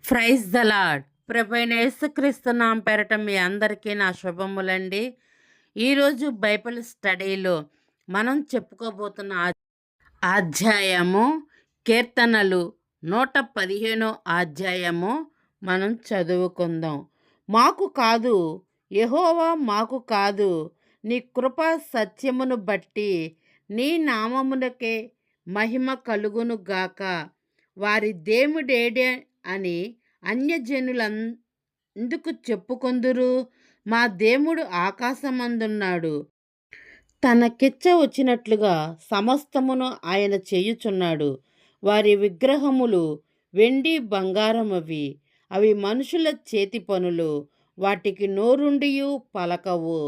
Praise the lord. ప్రభువైన యేసుక్రీస్తు నామం పేరట మీ అందరికీ నా శుభములండి. ఈరోజు బైబిల్ స్టడీలో మనం చెప్పుకోబోతున్న అధ్యాయము కీర్తనలు 115 అధ్యాయము మనం చదువుకుందాం. మాకు కాదు, యెహోవా మాకు కాదు, నీ కృప సత్యమును బట్టి నీ నామమునకే మహిమ కలుగును గాక. వారి దేవుడేడే అని అన్యజనులందుకు చెప్పుకొందురు. మా దేవుడు ఆకాశమందున్నాడు, తనకిచ్చ వచ్చినట్లుగా సమస్తమును ఆయన చేయుచున్నాడు. వారి విగ్రహములు వెండి బంగారమవి, అవి మనుషుల చేతి పనులు. వాటికి నోరుండియు పలకవు,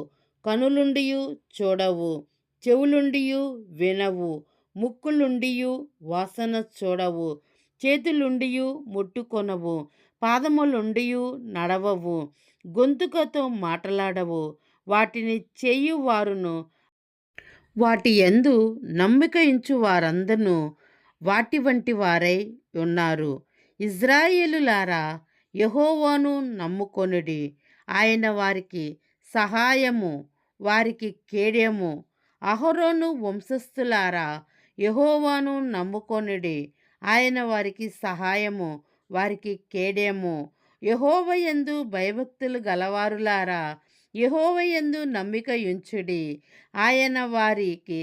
కనులుండియు చూడవు, చెవులుండియు వినవు, ముక్కులుండియు వాసన చూడవు, చేతులుండియు ముట్టుకొనవు, పాదములుండియు నడవవు, గొంతుకతో మాటలాడవు. వాటిని చేయువారును వాటి యందు నమ్మిక ఇంచు వారందరూ వాటి వంటి వారై ఉన్నారు. ఇజ్రాయేలులారా, యెహోవాను నమ్ముకొనుడి. ఆయన వారికి సహాయము, వారికి కేడెము. అహరోను వంశస్థులారా, యెహోవాను నమ్ముకొనుడి. ఆయన వారికి సహాయము, వారికి కేడెము. యెహోవా యందు భయభక్తులు గలవారులారా, యెహోవా యందు నమ్మిక ఉంచుడి. ఆయన వారికి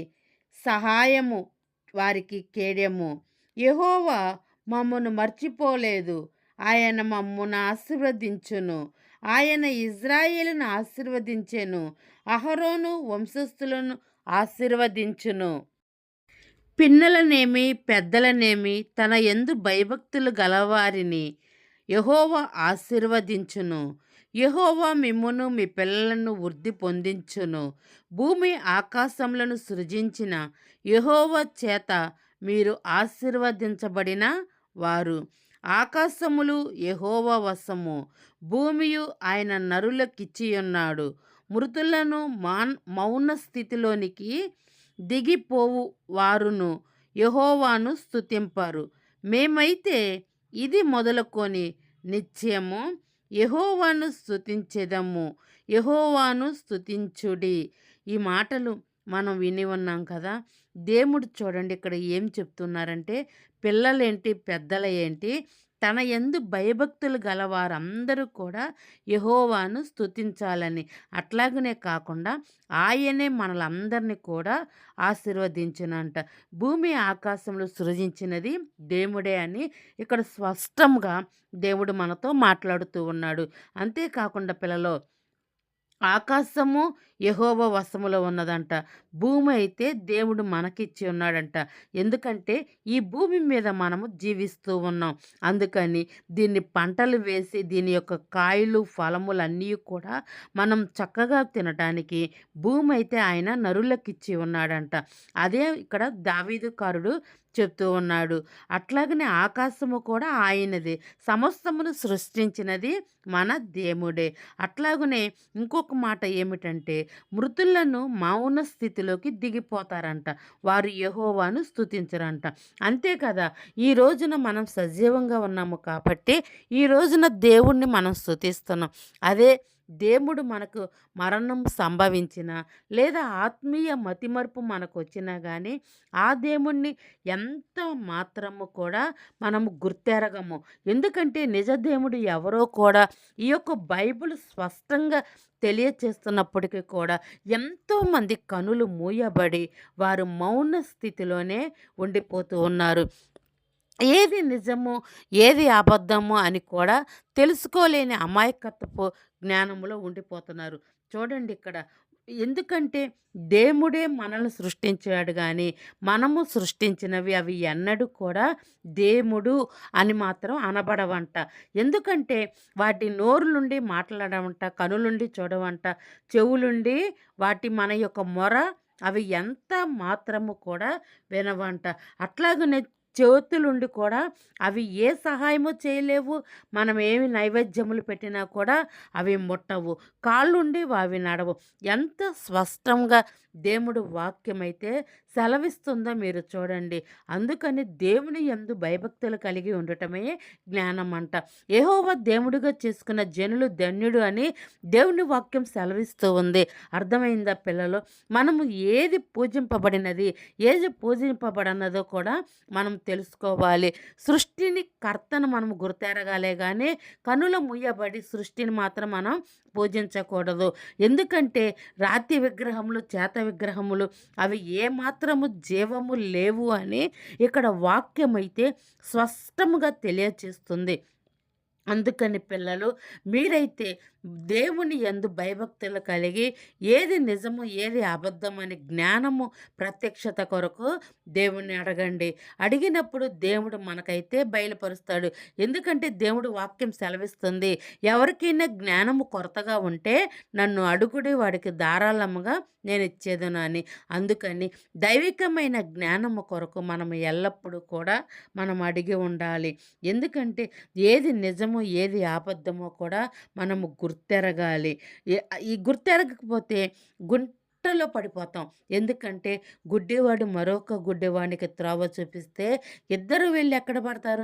సహాయము, వారికి కేడెము. యెహోవా మమ్మను మర్చిపోలేదు, ఆయన మమ్మను ఆశీర్వదించును. ఆయన ఇజ్రాయేలును ఆశీర్వదించెను, అహరోను వంశస్థులను ఆశీర్వదించును. పిన్నలనేమి పెద్దలనేమి తన యందు భయభక్తులు గలవారిని యెహోవా ఆశీర్వదించును. యెహోవా మిమ్మును మీ పిల్లలను వృద్ధి పొందించును. భూమి ఆకాశములను సృజించిన యెహోవా చేత మీరు ఆశీర్వదించబడిన వారు. ఆకాశములు యెహోవా వశము, భూమియు ఆయన నరులకిచ్చియున్నాడు. మృతులను మౌన స్థితిలోనికి దిగిపోవు వారును యెహోవాను స్తుతింపరు. మేమైతే ఇది మొదలుకొని నిత్యము యెహోవాను స్తుతించెదము. యెహోవాను స్తుతించుడి. ఈ మాటలు మనం విని ఉన్నాం కదా. దేవుడు చూడండి ఇక్కడ ఏం చెప్తున్నారంటే, పిల్లలేంటి పెద్దల ఏంటి, తన యందు భయభక్తులు గల వారందరూ కూడా యెహోవాను స్తుతించాలని. అట్లాగనే కాకుండా ఆయనే మనలందరినీ కూడా ఆశీర్వదించునంట. భూమి ఆకాశంలో సృజించినది దేవుడే అని ఇక్కడ స్పష్టంగా దేవుడు మనతో మాట్లాడుతూ ఉన్నాడు. అంతేకాకుండా పిల్లలు, ఆకాశము యెహోవా వశములో ఉన్నదంట. భూమి అయితే దేవుడు మనకిచ్చి ఉన్నాడంట. ఎందుకంటే ఈ భూమి మీద మనము జీవిస్తూ ఉన్నాం. అందుకని దీన్ని పంటలు వేసి దీని యొక్క కాయలు ఫలములన్నీ కూడా మనం చక్కగా తినటానికి భూమి అయితే ఆయన నరులకిచ్చి ఉన్నాడంట. అదే ఇక్కడ దావీదుకారుడు చెప్తూ ఉన్నాడు. అట్లాగనే ఆకాశము కూడా ఆయనది, సమస్తమును సృష్టించినది మన దేవుడే. అట్లాగనే ఇంకొక మాట ఏమిటంటే, మృతులను మౌన స్థితిలోకి దిగిపోతారంట. వారు యెహోవాను స్తుతించరంట. అంతే కదా, ఈ రోజున మనం సజీవంగా ఉన్నాము కాబట్టి ఈ రోజున దేవుణ్ణి మనం స్తుతిస్తున్నాం. అదే దేవుడు మనకు మరణం సంభవించిన లేదా ఆత్మీయ మతిమరుపు మనకు వచ్చినా కానీ ఆ దేవుణ్ణి ఎంత మాత్రము కూడా మనము గుర్తెరగము. ఎందుకంటే నిజ దేవుడు ఎవరో కూడా ఈ యొక్క బైబిల్ స్పష్టంగా తెలియచేస్తున్నప్పటికీ కూడా ఎంతోమంది కనులు మూయబడి వారు మౌన స్థితిలోనే ఉండిపోతూ ఉన్నారు. ఏది నిజము, ఏది అబద్ధము అని కూడా తెలుసుకోలేని అమాయకత్వపు జ్ఞానంలో ఉండిపోతున్నారు. చూడండి ఇక్కడ, ఎందుకంటే దేవుడే మనల్ని సృష్టించాడు కానీ మనము సృష్టించినవి అవి ఎన్నడూ కూడా దేవుడు అని మాత్రం అనబడవంట. ఎందుకంటే వాటి నోరులుండి మాట్లాడవంట, కనులుండి చూడవంట, చెవులుండి వాటి మన యొక్క మొర అవి ఎంత మాత్రము కూడా వినవంట. అట్లాగనే చేతులుండి కూడా అవి ఏ సహాయము చేయలేవు. మనం ఏమి నైవేద్యములు పెట్టినా కూడా అవి ముట్టవు. కాళ్ళుండి అవి నడవు. ఎంత స్పష్టంగా దేవుడు వాక్యమైతే సెలవిస్తుందో మీరు చూడండి. అందుకని దేవుని యందు భయభక్తులు కలిగి ఉండటమే జ్ఞానం అంట. యెహోవా దేవుడుగా చేసుకున్న జనులు ధన్యుడు అని దేవుని వాక్యం సెలవిస్తూ ఉంది. అర్థమైందా పిల్లలు? మనము ఏది పూజింపబడినది, ఏది పూజింపబడనదో కూడా మనం తెలుసుకోవాలి. సృష్టిని కర్తను మనం గుర్తెరగాలే గానీ, కనుల ముయ్యబడి సృష్టిని మాత్రం మనం పూజించకూడదు. ఎందుకంటే రాతి విగ్రహములు, చేత విగ్రహములు అవి ఏమాత్రము జీవము లేవు అని ఇక్కడ వాక్యమైతే స్పష్టముగా తెలియచేస్తుంది. అందుకని పిల్లలు మీరైతే దేవుని యందు భయభక్తులు కలిగి ఏది నిజము ఏది అబద్ధం అని జ్ఞానము ప్రత్యక్షత కొరకు దేవుణ్ణి అడగండి. అడిగినప్పుడు దేవుడు మనకైతే బయలుపరుస్తాడు. ఎందుకంటే దేవుడు వాక్యం సెలవిస్తుంది. ఎవరికైనా జ్ఞానము కొరతగా ఉంటే నన్ను అడుగుడి వాడికి ధారాళముగా నేను ఇచ్చేదను అని. అందుకని దైవికమైన జ్ఞానము కొరకు మనం ఎల్లప్పుడూ కూడా మనం అడిగి ఉండాలి. ఎందుకంటే ఏది నిజమో ఏది అబద్ధమో కూడా మనము గుర్తెరగాలి. ఈ గుర్తెరగకపోతే గుంటలో పడిపోతాం. ఎందుకంటే గుడ్డివాడు మరొక గుడ్డివానికి త్రోవ చూపిస్తే ఇద్దరు వెళ్ళి ఎక్కడ పడతారు?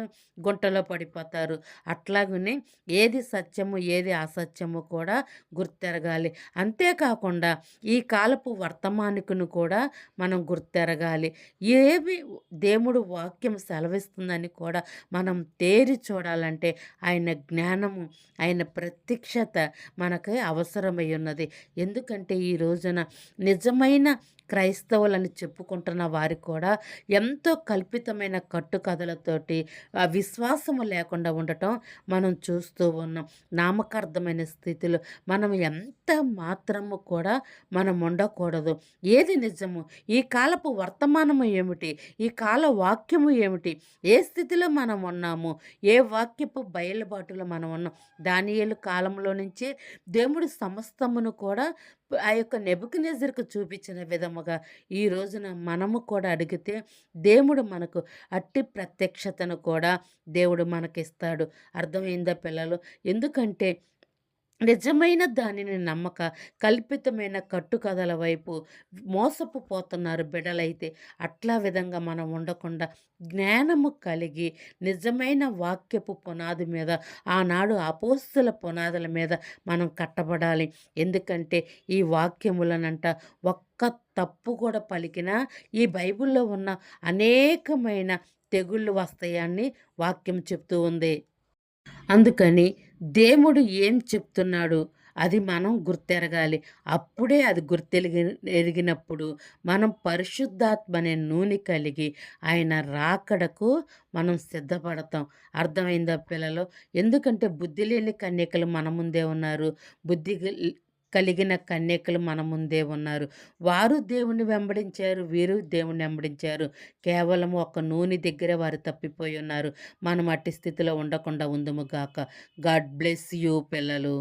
గుంటలో పడిపోతారు. అట్లాగనే ఏది సత్యము ఏది అసత్యము కూడా గుర్తెరగాలి. అంతేకాకుండా ఈ కాలపు వర్తమానికును కూడా మనం గుర్తెరగాలి. ఏవి దేవుడు వాక్యం సెలవిస్తుందని కూడా మనం తేరి చూడాలంటే ఆయన జ్ఞానము, ఆయన ప్రత్యక్షత మనకు అవసరమై ఉన్నది. ఎందుకంటే ఈ రోజున నిజమైన క్రైస్తవులని చెప్పుకుంటున్న వారు కూడా ఎంతో కల్పితమైన కట్టుకథలతోటి విశ్వాసము లేకుండా ఉండటం మనం చూస్తూ ఉన్నాం. నామకార్థమైన స్థితిలో మనం ఎంత మాత్రము కూడా మనం ఉండకూడదు. ఏది నిజము? ఈ కాలపు వర్తమానము ఏమిటి? ఈ కాల వాక్యము ఏమిటి? ఏ స్థితిలో మనం ఉన్నాము? ఏ వాక్యపు బయలుబాటులో మనం ఉన్నాం? దానియేలు కాలంలో నుంచే దేవుడు సమస్తమును కూడా ఆ యొక్క నెబుకద్నెజరుకు చూపించిన విధముగా ఈ రోజున మనము కూడా అడిగితే దేవుడు మనకు అట్టి ప్రత్యక్షతను కూడా దేవుడు మనకిస్తాడు. అర్థమైందా పిల్లలు? ఎందుకంటే నిజమైన దానిని నమ్మక కల్పితమైన కట్టుకథల వైపు మోసపు పోతున్నారు బిడలైతే. అట్లా విధంగా మనం ఉండకుండా జ్ఞానము కలిగి నిజమైన వాక్యపు పునాది మీద ఆనాడు అపోస్తుల పునాదుల మీద మనం కట్టబడాలి. ఎందుకంటే ఈ వాక్యములనంట ఒక్క తప్పు కూడా పలికినా ఈ బైబిల్లో ఉన్న అనేకమైన తెగుళ్ళు వస్తాయని వాక్యం చెప్తూ ఉంది. అందుకని దేవుడు ఏం చెప్తున్నాడు అది మనం గుర్తెరగాలి. అప్పుడే అది ఎరిగినప్పుడు మనం పరిశుద్ధాత్మ అనే నూనె కలిగి ఆయన రాకడకు మనం సిద్ధపడతాం. అర్థమైందా పిల్లలు? ఎందుకంటే బుద్ధి లేని కన్యకలు మన ముందే ఉన్నారు. బుద్ధి కలిగిన కన్యకలు మన ముందే ఉన్నారు. వారు దేవుని వెంబడించారు, వీరు దేవుని వెంబడించారు. కేవలం ఒక నూనె దగ్గర వారు తప్పిపోయి ఉన్నారు. మనం అట్టి స్థితిలో ఉండకుండా ఉందుము గాక. గాడ్ బ్లెస్ యూ పిల్లలు.